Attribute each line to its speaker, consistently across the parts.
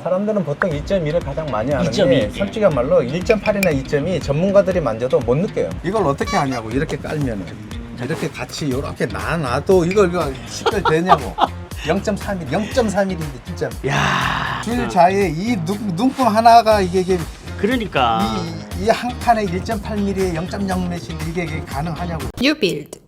Speaker 1: 사람들은 보통 2.2를 가장 많이 하는데
Speaker 2: 2.2,
Speaker 1: 솔직히 말로 1.8이나 2.2 전문가들이 만져도 못 느껴요. 이걸 어떻게 하냐고 이렇게 깔면은 이렇게 같이 이렇게 놔도 이거 식별 되냐고. 0.3mm, 0.3mm인데 진짜.
Speaker 2: 야.
Speaker 1: 줄 자에 이 눈금 하나가 이게
Speaker 2: 그러니까
Speaker 1: 이 한 칸에 1.8mm에 0.0 몇이 이게 가능하냐고.
Speaker 3: 뉴빌드.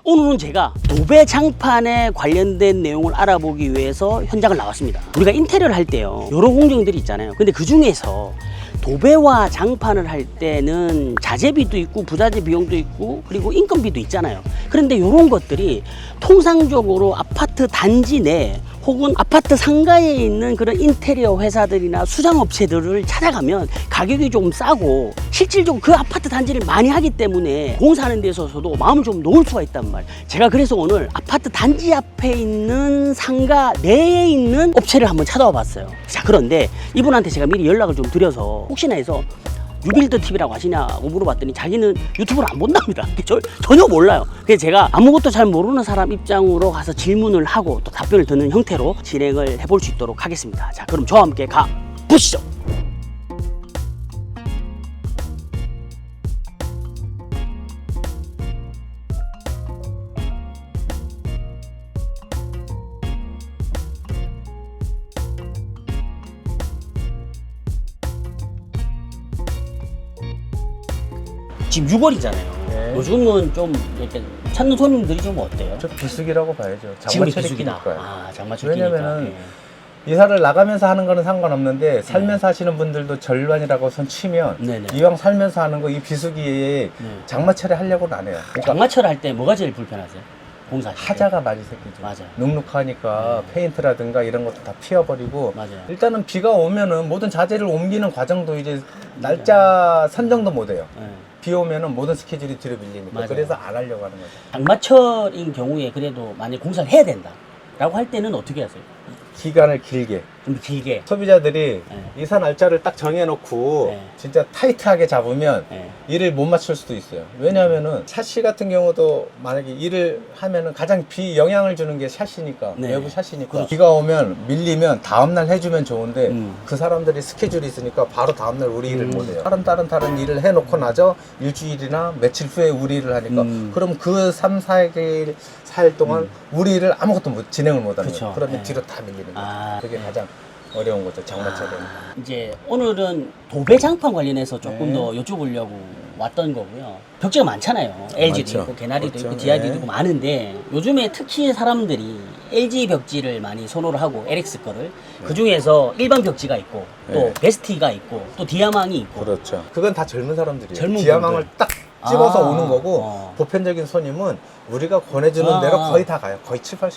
Speaker 2: 오늘은 제가 도배 장판에 관련된 내용을 알아보기 위해서 현장을 나왔습니다. 우리가 인테리어를 할 때요, 여러 공정들이 있잖아요. 근데 그 중에서 도배와 장판을 할 때는 자재비도 있고 부자재 비용도 있고 그리고 인건비도 있잖아요. 그런데 이런 것들이 통상적으로 아파트 단지 내 혹은 아파트 상가에 있는 그런 인테리어 회사들이나 수장업체들을 찾아가면 가격이 좀 싸고 실질적으로 그 아파트 단지를 많이 하기 때문에 공사하는 데 있어서도 마음을 좀 놓을 수가 있단 말이에요. 제가 그래서 오늘 아파트 단지 앞에 있는 상가 내에 있는 업체를 한번 찾아와 봤어요. 자, 그런데 이분한테 제가 미리 연락을 좀 드려서 혹시나 해서 뉴빌드 TV라고 하시냐고 물어봤더니 자기는 유튜브를 안 본답니다. 전혀 몰라요. 그래서 제가 아무것도 잘 모르는 사람 입장으로 가서 질문을 하고 또 답변을 듣는 형태로 진행을 해볼 수 있도록 하겠습니다. 자, 그럼 저와 함께 가 보시죠. 지금 6월이잖아요.
Speaker 1: 네.
Speaker 2: 요즘은 좀 이렇게 찾는 손님들이 좀 어때요?
Speaker 1: 저 비수기라고 봐야죠.
Speaker 2: 지금이
Speaker 1: 장마철이
Speaker 2: 비수기다.
Speaker 1: 끼니까요.
Speaker 2: 아, 장마철 끼니까.
Speaker 1: 왜냐면은 이사를 나가면서 하는 거는 상관없는데 살면서 하시는 분들도 절반이라고 손 치면
Speaker 2: 네네.
Speaker 1: 이왕 살면서 하는 거 이 비수기에
Speaker 2: 네.
Speaker 1: 장마철에 하려고는 안 해요. 그러니까
Speaker 2: 장마철 할 때 뭐가 제일 불편하세요? 공사하실 때?
Speaker 1: 하자가 많이 생기죠.
Speaker 2: 맞아요.
Speaker 1: 눅눅하니까 페인트라든가 이런 것도 다 피워버리고
Speaker 2: 맞아요.
Speaker 1: 일단은 비가 오면은 모든 자재를 옮기는 과정도 이제 날짜 선정도 못 해요.
Speaker 2: 네.
Speaker 1: 비 오면은 모든 스케줄이 뒤로 밀리니까
Speaker 2: 맞아요.
Speaker 1: 그래서 안 하려고 하는 거죠.
Speaker 2: 장마철인 경우에 그래도 만약 공사를 해야 된다 라고 할 때는 어떻게 하세요?
Speaker 1: 기간을 길게
Speaker 2: 좀 길게.
Speaker 1: 소비자들이
Speaker 2: 네.
Speaker 1: 이사 날짜를 딱 정해놓고
Speaker 2: 네.
Speaker 1: 진짜 타이트하게 잡으면
Speaker 2: 네.
Speaker 1: 일을 못 맞출 수도 있어요. 왜냐하면은 샤시 같은 경우도 만약에 일을 하면은 가장 영향을 주는 게 샤시니까
Speaker 2: 네.
Speaker 1: 외부 샤시니까
Speaker 2: 그렇죠.
Speaker 1: 비가 오면 밀리면 다음날 해주면 좋은데
Speaker 2: 음.
Speaker 1: 그 사람들이 스케줄이 있으니까 바로 다음날 우리 일을 못 해요. 다른 일을 해놓고 나서 일주일이나 며칠 후에 우리 일을 하니까 그럼 그 3, 4일, 4일 동안 우리 일을 아무것도 진행을 못 하는
Speaker 2: 그쵸.
Speaker 1: 거예요. 그러면
Speaker 2: 네.
Speaker 1: 뒤로 다 밀리는 거예요.
Speaker 2: 아,
Speaker 1: 그게
Speaker 2: 네.
Speaker 1: 가장 어려운 거죠, 장마철에는.
Speaker 2: 이제 오늘은 도배 장판 관련해서 조금
Speaker 1: 네.
Speaker 2: 더 여쭤보려고 왔던 거고요. 벽지가 많잖아요. LG도
Speaker 1: 많죠.
Speaker 2: 있고 개나리도
Speaker 1: 그렇죠.
Speaker 2: 있고 DID도
Speaker 1: 네.
Speaker 2: 있고 많은데 요즘에 특히 사람들이 LG 벽지를 많이 선호를 하고 LX 거를 그 중에서 일반 벽지가 있고 또
Speaker 1: 네.
Speaker 2: 베스티가 있고 또 디아망이 있고
Speaker 1: 그렇죠. 그건 다 젊은 사람들이에요.
Speaker 2: 젊은
Speaker 1: 디아망을
Speaker 2: 분들.
Speaker 1: 딱 집어서
Speaker 2: 아,
Speaker 1: 오는 거고
Speaker 2: 어.
Speaker 1: 보편적인 손님은 우리가 권해주는
Speaker 2: 아.
Speaker 1: 대로 거의 다 가요. 거의 7, 80%.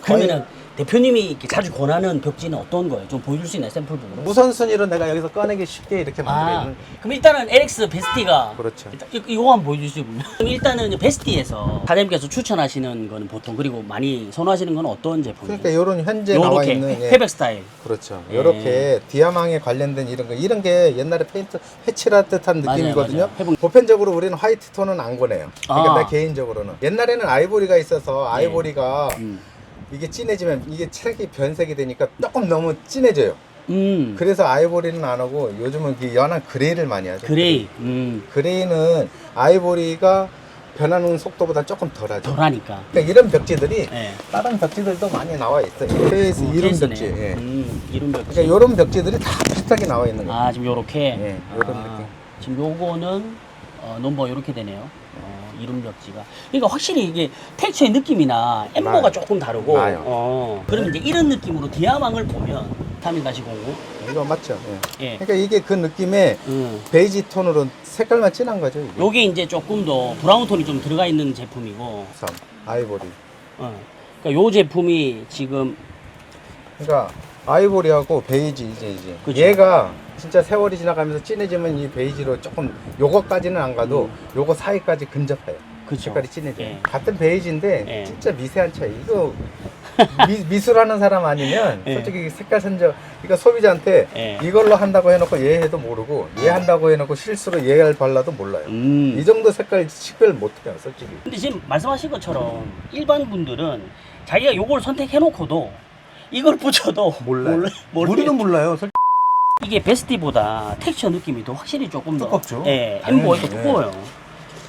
Speaker 2: 그러면은 대표님이 이렇게 자주 권하는 벽지는 어떤 거예요? 좀 보여줄 수 있나요? 샘플북으로?
Speaker 1: 우선순위로 내가 여기서 꺼내기 쉽게 이렇게 만들어
Speaker 2: 아,
Speaker 1: 있는.
Speaker 2: 그럼 일단은 LX 베스티가
Speaker 1: 그렇죠.
Speaker 2: 일단 이거 한번 보여주시군요. 그럼 일단은 이제 베스티에서 사장님께서 추천하시는 거는 보통 그리고 많이 선호하시는 건 어떤 제품이에요?
Speaker 1: 그러니까 이런 현재 나와
Speaker 2: 요렇게
Speaker 1: 있는
Speaker 2: 회백 스타일.
Speaker 1: 그렇죠.
Speaker 2: 예.
Speaker 1: 이렇게 디아망에 관련된 이런 게 옛날에 페인트 해칠한 듯한
Speaker 2: 맞아요,
Speaker 1: 느낌이거든요.
Speaker 2: 맞아요. 해본-
Speaker 1: 보편적으로 우리는 화이트 톤은 안 권해요. 그러니까
Speaker 2: 아.
Speaker 1: 내 개인적으로는 옛날에는 아이보리가 있어서 아이보리가
Speaker 2: 음.
Speaker 1: 이게 진해지면 이게 색이 변색이 되니까 조금 너무 진해져요.
Speaker 2: 음.
Speaker 1: 그래서 아이보리는 안 하고 요즘은 그 연한 그레이를 많이 하죠.
Speaker 2: 그레이.
Speaker 1: 그레이는 아이보리가 변하는 속도보다 조금 덜하죠.
Speaker 2: 덜하니까.
Speaker 1: 그러니까 이런 벽지들이
Speaker 2: 예.
Speaker 1: 다른 벽지들도 많이 나와 있어요. 케이스 이름
Speaker 2: 케이스네.
Speaker 1: 벽지. 예.
Speaker 2: 이름 벽지.
Speaker 1: 그러니까 이런 벽지들이 다 비슷하게 나와 있는 거예요.
Speaker 2: 아, 지금 요렇게.
Speaker 1: 예, 요런 느낌.
Speaker 2: 지금 요거는 넘버 요렇게 되네요. 이름 벽지가. 그러니까 확실히 이게 텍스처의 느낌이나 엠버가
Speaker 1: 나요.
Speaker 2: 조금 다르고.
Speaker 1: 나요.
Speaker 2: 그러면 이제 이런 느낌으로 디아망을 보면 31-09.
Speaker 1: 이거 맞죠? 예.
Speaker 2: 예.
Speaker 1: 그러니까 이게 그 느낌의 베이지 톤으로 색깔만 진한 거죠. 이게.
Speaker 2: 요게 이제 조금 더 브라운 톤이 좀 들어가 있는 제품이고.
Speaker 1: 아이보리.
Speaker 2: 그러니까 요 제품이 지금
Speaker 1: 그러니까 아이보리하고 베이지 이제
Speaker 2: 그쵸.
Speaker 1: 얘가 진짜 세월이 지나가면서 진해지면 이 베이지로 조금 요거까지는 안 가도 요거 사이까지 근접해요.
Speaker 2: 그쵸.
Speaker 1: 색깔이 진해져요.
Speaker 2: 예.
Speaker 1: 같은 베이지인데
Speaker 2: 예.
Speaker 1: 진짜 미세한 차이. 이거 미술하는 사람 아니면
Speaker 2: 예.
Speaker 1: 솔직히 색깔 선정 그러니까 소비자한테
Speaker 2: 예.
Speaker 1: 이걸로 한다고 해놓고 얘 해도 모르고 얘 한다고 해놓고 실수로 얘를 발라도 몰라요. 이 정도 색깔 식별 못해요 솔직히.
Speaker 2: 근데 지금 말씀하신 것처럼 일반 분들은 자기가 요걸 선택해 놓고도 이걸 붙여도
Speaker 1: 몰라요.
Speaker 2: 몰라요.
Speaker 1: 우리도 몰라요. 솔직히.
Speaker 2: 이게 베스티보다 텍스처 느낌이 더 확실히 조금 더
Speaker 1: 두껍죠.
Speaker 2: 예,
Speaker 1: 당연히,
Speaker 2: M4가 더
Speaker 1: 예.
Speaker 2: 두꺼워요.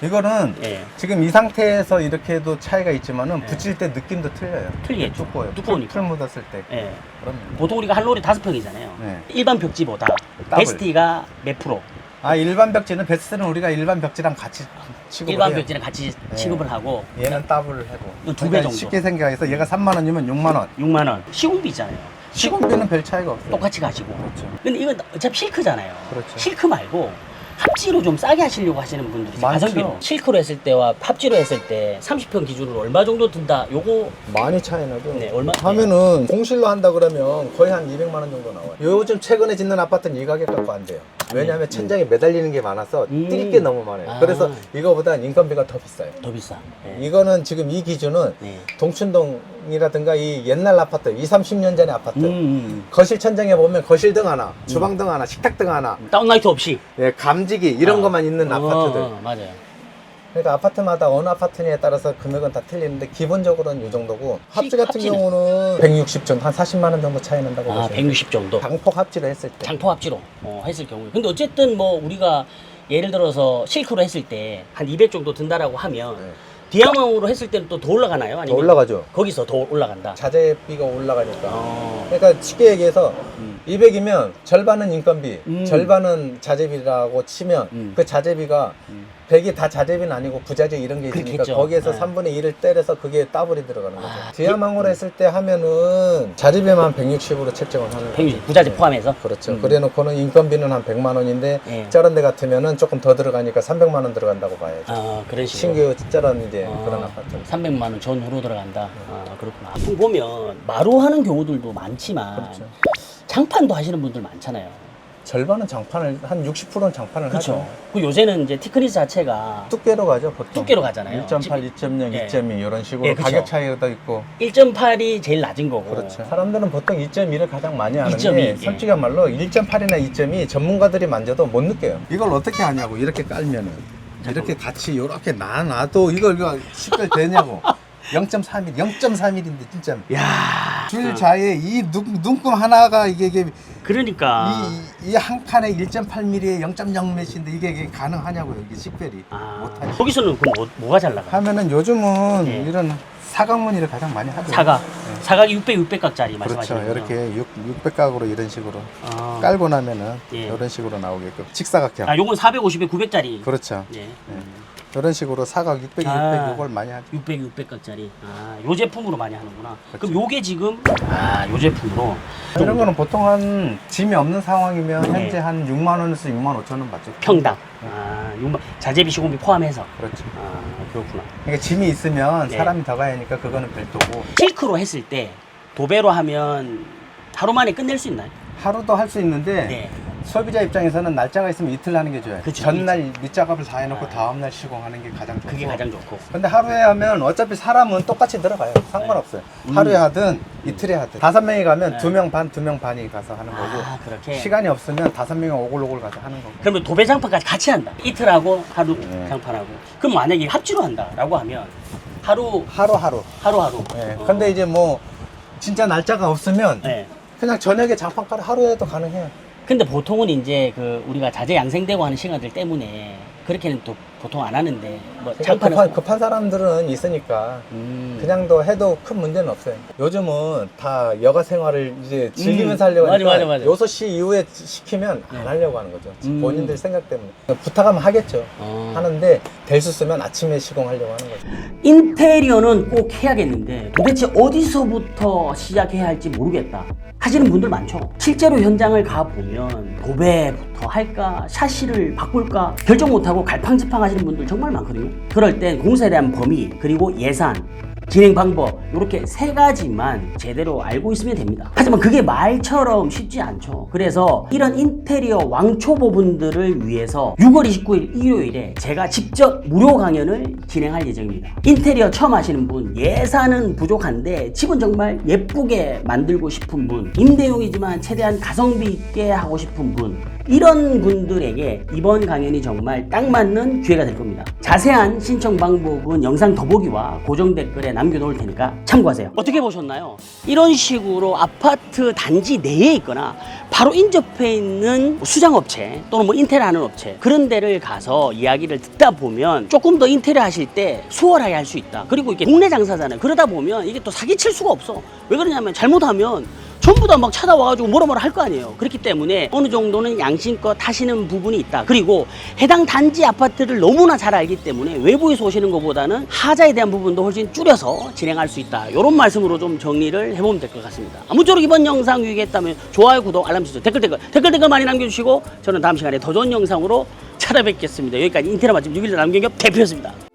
Speaker 1: 이거는
Speaker 2: 예.
Speaker 1: 지금 이 상태에서 이렇게 해도 차이가 있지만은
Speaker 2: 예.
Speaker 1: 붙일 때 느낌도 틀려요.
Speaker 2: 틀리겠죠.
Speaker 1: 두꺼워요.
Speaker 2: 두꺼우니까.
Speaker 1: 풀 묻었을 때.
Speaker 2: 예.
Speaker 1: 그럼.
Speaker 2: 보통 우리가 한 롤이 5평이잖아요.
Speaker 1: 네.
Speaker 2: 일반 벽지보다
Speaker 1: 더블.
Speaker 2: 베스티가 몇 프로?
Speaker 1: 아 일반 벽지는 베스트는 우리가 일반 벽지랑 같이 취급을
Speaker 2: 일반
Speaker 1: 해요.
Speaker 2: 벽지랑 같이
Speaker 1: 네.
Speaker 2: 취급을 하고
Speaker 1: 얘는 더블을 하고.
Speaker 2: 이거 두배 정도.
Speaker 1: 쉽게 생각해서 얘가 3만 원이면 6만 원.
Speaker 2: 6만 원. 시공비 있잖아요.
Speaker 1: 시공비는 별 차이가 없어요.
Speaker 2: 똑같이 가지고.
Speaker 1: 그렇죠.
Speaker 2: 근데 이건 어차피 실크잖아요.
Speaker 1: 그렇죠.
Speaker 2: 실크 말고 합지로 좀 싸게 하시려고 하시는 분들이 있어요.
Speaker 1: 많죠.
Speaker 2: 가성비로. 실크로 했을 때와 합지로 했을 때 30평 기준으로 얼마 정도 든다? 요거
Speaker 1: 많이 차이 나죠.
Speaker 2: 네, 얼마?
Speaker 1: 하면은 공실로 한다 그러면 거의 한 200만 원 정도 나와요. 요즘 최근에 짓는 아파트는 이 가격 갖고 안 돼요. 왜냐하면 천장에 매달리는 게 많아서 뛸 게 너무 많아요.
Speaker 2: 아.
Speaker 1: 그래서 이거보다 인건비가 더 비싸요.
Speaker 2: 더 비싸. 네.
Speaker 1: 이거는 지금 이 기준은
Speaker 2: 네.
Speaker 1: 동춘동이라든가 이 옛날 아파트, 20, 30년 전의 아파트. 거실 천장에 보면 거실등 하나, 주방등 하나, 식탁등 하나,
Speaker 2: 다운라이트 없이.
Speaker 1: 예, 감지기 이런 것만 있는 아파트들.
Speaker 2: 맞아요.
Speaker 1: 그러니까 아파트마다 어느 아파트냐에 따라서 금액은 다 틀리는데 기본적으로는 이 정도고 합지 같은
Speaker 2: 합지는?
Speaker 1: 경우는 160 정도, 한 40만 원 정도 차이 난다고
Speaker 2: 아,
Speaker 1: 보시면 돼요.
Speaker 2: 160 정도.
Speaker 1: 장폭 합지를 했을 때.
Speaker 2: 장포 합지로 했을 경우에. 근데 어쨌든 뭐 우리가 예를 들어서 실크로 했을 때 한 200 정도 든다라고 하면
Speaker 1: 네.
Speaker 2: 디아망으로 했을 때는 또 더 올라가나요?
Speaker 1: 더
Speaker 2: 아니면
Speaker 1: 올라가죠.
Speaker 2: 거기서 더 올라간다.
Speaker 1: 자재비가 올라가니까.
Speaker 2: 어.
Speaker 1: 그러니까 쉽게 얘기해서
Speaker 2: 음.
Speaker 1: 200이면 절반은 인건비,
Speaker 2: 음.
Speaker 1: 절반은 자재비라고 치면 그 자재비가 100이 다 자재비는 아니고 부자재 이런 게 있으니까
Speaker 2: 그렇겠죠.
Speaker 1: 거기에서
Speaker 2: 네.
Speaker 1: 3분의 1을 때려서 그게 더블이 들어가는 거죠.
Speaker 2: 아,
Speaker 1: 디아망으로 했을 때 하면은 자재비만 160으로 책정을 하는 거죠.
Speaker 2: 160, 부자재 포함해서.
Speaker 1: 그렇죠. 그래 놓고는 인건비는 한 100만 원인데
Speaker 2: 예.
Speaker 1: 저런 데 같으면은 조금 더 들어가니까 300만 원 들어간다고 봐야죠.
Speaker 2: 아, 그런 식으로.
Speaker 1: 신규 저런 이제 그런 아파트.
Speaker 2: 300만 원 전후로 들어간다. 아, 그렇구나. 보통 보면 마루 하는 경우들도 많지만
Speaker 1: 그렇죠.
Speaker 2: 장판도 하시는 분들 많잖아요.
Speaker 1: 절반은 장판을 한 60%는 장판을
Speaker 2: 그렇죠.
Speaker 1: 하죠.
Speaker 2: 그 요새는 이제 티크니스 자체가
Speaker 1: 두께로 가죠, 보통.
Speaker 2: 두께로 가잖아요.
Speaker 1: 1.8, 2.0,
Speaker 2: 예.
Speaker 1: 2.2 이런 식으로
Speaker 2: 예, 그쵸.
Speaker 1: 가격 차이가 있고.
Speaker 2: 1.8이 제일 낮은 거고.
Speaker 1: 그렇죠. 사람들은 보통 2.2를 가장 많이 하는데
Speaker 2: 2.2, 예.
Speaker 1: 솔직히 말로 1.8이나 2.2 전문가들이 만져도 못 느껴요. 이걸 어떻게 하냐고 이렇게 깔면은 이렇게 같이 이렇게 놔도 이거 식별 되냐고. 0.3mm, 0.3mm인데 진짜
Speaker 2: 야.
Speaker 1: 줄 자에 이 눈금 하나가 이게
Speaker 2: 그러니까.
Speaker 1: 이 한 칸에 1.8mm에 0.0 몇인데 이게 가능하냐고요. 이게 식별이 못하죠.
Speaker 2: 거기서는 그럼 뭐가 잘 나가?
Speaker 1: 하면은 요즘은
Speaker 2: 예.
Speaker 1: 이런 사각무늬를 가장 많이 하죠.
Speaker 2: 사각.
Speaker 1: 네.
Speaker 2: 사각이 600각짜리
Speaker 1: 그렇죠.
Speaker 2: 말씀하시는 거죠?
Speaker 1: 이렇게 600각으로 이런 식으로
Speaker 2: 아.
Speaker 1: 깔고 나면은
Speaker 2: 예.
Speaker 1: 이런 식으로 나오게끔 직사각형.
Speaker 2: 아, 요건 450에 900짜리.
Speaker 1: 그렇죠.
Speaker 2: 예.
Speaker 1: 이런 식으로 사각 600,
Speaker 2: 아.
Speaker 1: 600 이걸 많이 하죠.
Speaker 2: 600각짜리. 아, 요 제품으로 많이 하는구나.
Speaker 1: 그렇죠.
Speaker 2: 그럼 요게 지금 요 제품으로
Speaker 1: 이런 거는 보통 한 짐이 없는 상황이면
Speaker 2: 네.
Speaker 1: 현재 한 6만 원에서 6만 5천 원 받죠.
Speaker 2: 평당. 아, 6만 자재비 시공비 포함해서.
Speaker 1: 그렇죠.
Speaker 2: 아, 그렇구나.
Speaker 1: 그러니까 짐이 있으면
Speaker 2: 네.
Speaker 1: 사람이 더 가야 하니까 그거는 별도고
Speaker 2: 실크로 했을 때 도배로 하면 하루 만에 끝낼 수 있나요?
Speaker 1: 하루도 할 수 있는데
Speaker 2: 네.
Speaker 1: 소비자 입장에서는 날짜가 있으면 이틀 하는 게 좋아요.
Speaker 2: 그쵸,
Speaker 1: 전날 밑작업을 다 해놓고
Speaker 2: 아.
Speaker 1: 다음날 시공하는 게 가장 좋고.
Speaker 2: 그게 가장 좋고.
Speaker 1: 근데 하루에 하면 어차피 사람은 똑같이 들어가요. 상관없어요. 하루에 하든 이틀에 하든. 5명이 가면
Speaker 2: 네.
Speaker 1: 2명 반, 2명 반이 가서 하는 거고.
Speaker 2: 아, 그렇게.
Speaker 1: 시간이 없으면 5명이 오글오글 가서 하는 거고.
Speaker 2: 그러면 도배 장판까지 같이 한다. 이틀하고 하루
Speaker 1: 네.
Speaker 2: 장판하고. 그럼 만약에 합치로 한다라고 하면 하루
Speaker 1: 하루하루.
Speaker 2: 하루.
Speaker 1: 예. 근데 이제 뭐 진짜 날짜가 없으면
Speaker 2: 네.
Speaker 1: 그냥 저녁에 장판가를 하루에도 가능해요.
Speaker 2: 근데 보통은 이제 그 우리가 자재 양생되고 하는 시간들 때문에 그렇게는 또 보통 안 하는데 뭐 장판은
Speaker 1: 급한 사람들은 있으니까 그냥도 해도 큰 문제는 없어요. 요즘은 다 여가 생활을 이제 즐기면서 하려고 하니까
Speaker 2: 맞아.
Speaker 1: 6시 이후에 시키면 안 하려고 하는 거죠. 본인들 생각 때문에. 부탁하면 하겠죠. 하는데 될 수 있으면 아침에 시공하려고 하는 거죠.
Speaker 2: 인테리어는 꼭 해야겠는데 도대체 어디서부터 시작해야 할지 모르겠다 하시는 분들 많죠. 실제로 현장을 가보면 도배부터 할까 샤시를 바꿀까 결정 못하고 갈팡질팡 하시는 분들 정말 많거든요. 그럴 땐 공사에 대한 범위 그리고 예산 진행 방법 이렇게 3가지만 제대로 알고 있으면 됩니다. 하지만 그게 말처럼 쉽지 않죠. 그래서 이런 인테리어 왕초보분들을 위해서 6월 29일 일요일에 제가 직접 무료 강연을 진행할 예정입니다. 인테리어 처음 하시는 분, 예산은 부족한데 집은 정말 예쁘게 만들고 싶은 분, 임대용이지만 최대한 가성비 있게 하고 싶은 분, 이런 분들에게 이번 강연이 정말 딱 맞는 기회가 될 겁니다. 자세한 신청 방법은 영상 더보기와 고정 댓글에 남겨놓을 테니까 참고하세요. 어떻게 보셨나요? 이런 식으로 아파트 단지 내에 있거나 바로 인접해 있는 수장업체 또는 뭐 인테리어 하는 업체 그런 데를 가서 이야기를 듣다 보면 조금 더 인테리어 하실 때 수월하게 할 수 있다. 그리고 이게 동네 장사잖아요. 그러다 보면 이게 또 사기칠 수가 없어. 왜 그러냐면 잘못하면 전부 다 막 찾아와가지고 뭐라 할 거 아니에요. 그렇기 때문에 어느 정도는 양심껏 하시는 부분이 있다. 그리고 해당 단지 아파트를 너무나 잘 알기 때문에 외부에서 오시는 것보다는 하자에 대한 부분도 훨씬 줄여서 진행할 수 있다. 이런 말씀으로 좀 정리를 해보면 될 것 같습니다. 아무쪼록 이번 영상 유익했다면 좋아요, 구독, 알람 설정, 댓글 많이 남겨주시고 저는 다음 시간에 더 좋은 영상으로 찾아뵙겠습니다. 여기까지 인테리어 맛집 6.1 남경엽 대표였습니다.